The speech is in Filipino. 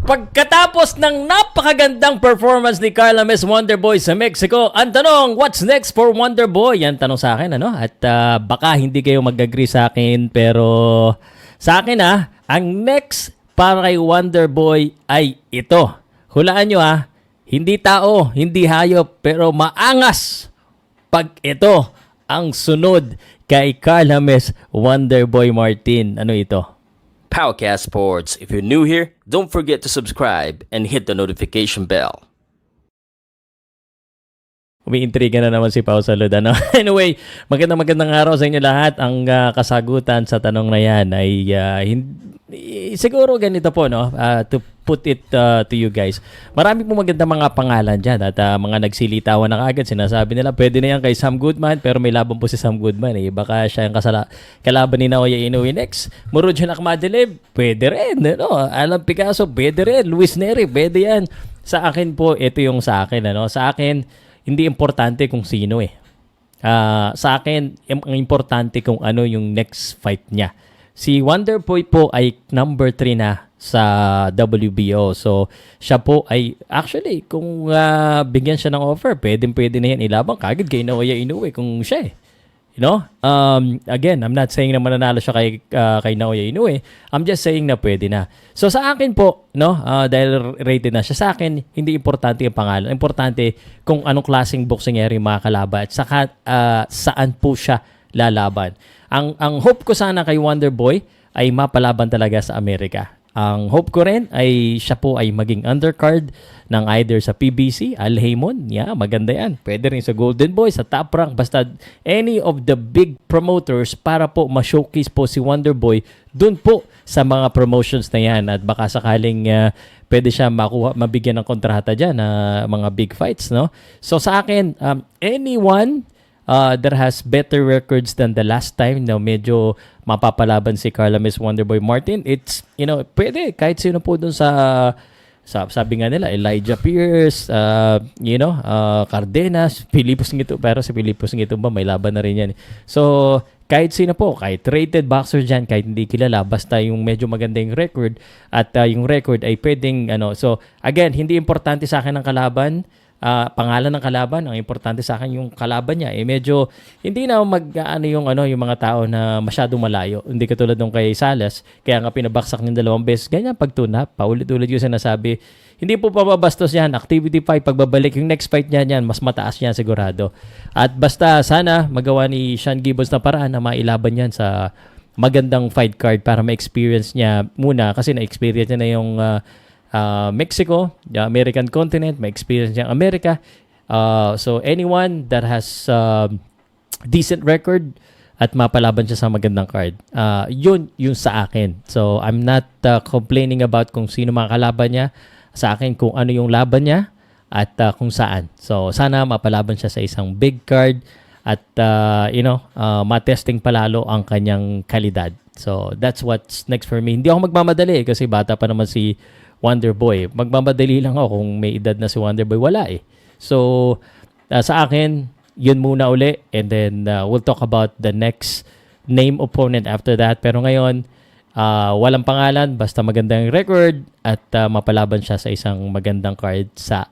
Pagkatapos ng napakagandang performance ni Carla Miss Wonderboy sa Mexico, ang tanong, what's next for Wonderboy? Yan tanong sa akin, ano? At baka hindi kayo mag-agree sa akin, pero sa akin ang next para kay Wonderboy ay ito. Hulaan nyo hindi tao, hindi hayop, pero maangas pag ito ang sunod kay Carla Miss Wonderboy Martin. Ano ito? Powercast Sports. If you're new here, don't forget to subscribe and hit the notification bell. Umiintriga na naman si Pao Salud. Ano? Anyway, magandang araw sa inyo lahat. Ang kasagutan sa tanong na yan ay siguro ganito po, no? To put it to you guys. Marami po magandang mga pangalan dyan at mga nagsilitawan na kagad. Sinasabi nila, pwede na yan kay Sam Goodman, pero may laban po si Sam Goodman. Baka siya yung kalaban ni Naoya Inoue next. Murodjan Akhmadaliev, pwede rin. No? Alan Picasso, pwede rin. Luis Neri, pwede yan. Sa akin po, ito yung sa akin. Ano? Sa akin, hindi importante kung sino sa akin, ang importante kung ano yung next fight niya. Si Wonderboy po ay number 3 na sa WBO. So, siya po ay, actually, kung bigyan siya ng offer, pwede na yan ilabang kagad kay Naoya Inoue kung siya You know? Again, I'm not saying na mananalo siya kay Naoya Inoue. I'm just saying na pwede na. So sa akin po, no, dahil rated na siya sa akin, hindi importante yung pangalan. Importante kung anong klaseng boksingero yung mga kalaban at saka saan po siya lalaban. Ang hope ko sana kay Wonderboy ay mapalaban talaga sa Amerika. Ang hope ko rin ay siya po ay maging undercard ng either sa PBC, Al Haymon. Yeah, maganda yan. Pwede rin sa Golden Boy, sa Top Rank, basta any of the big promoters para po ma-showcase po si Wonderboy dun po sa mga promotions na yan. At baka sakaling pwede siya mabigyan ng kontrata dyan na mga big fights, no? So sa akin, anyone that has better records than the last time na medyo mapapalaban si Carla Miss Wonderboy Martin, it's, pwede kahit sino po dun sa sabi nga nila, Elijah Pierce, Cardenas, Pilipos Ngito, pero si Pilipos Ngito ba may laban na rin yan. So, kahit sino po, kahit rated boxer dyan, kahit hindi kilala, basta yung medyo maganda yung record at yung record ay pwedeng, so, again, hindi importante sa akin ang kalaban, pangalan ng kalaban, ang importante sa akin yung kalaban niya medyo hindi na yung mga tao na masyadong malayo, hindi katulad nung kay Salas, kaya nga pinabaksak ng 2 beses, ganyan pagtunap, paulit-ulit yung sinasabi, hindi po pababastos yan, activity fight, pagbabalik yung next fight niya yan, mas mataas yan sigurado, at basta sana magawa ni Sean Gibbons na paraan na mailaban yan sa magandang fight card para ma-experience niya muna, kasi na-experience niya na yung Mexico, the American continent, may experience niya Amerika. So anyone that has decent record at mapalaban siya sa magandang card, yun sa akin. So I'm not complaining about kung sino mga kalaban niya. Sa akin kung ano yung laban niya at kung saan. So sana mapalaban siya sa isang big card at matesting palalo ang kanyang kalidad. So that's what's next for me. Hindi ako magmamadali kasi bata pa naman si Wonderboy. Magmamadali lang ako kung may edad na si Wonderboy. Wala So, sa akin, yun muna uli. And then, we'll talk about the next name opponent after that. Pero ngayon, walang pangalan. Basta magandang record at mapalaban siya sa isang magandang card sa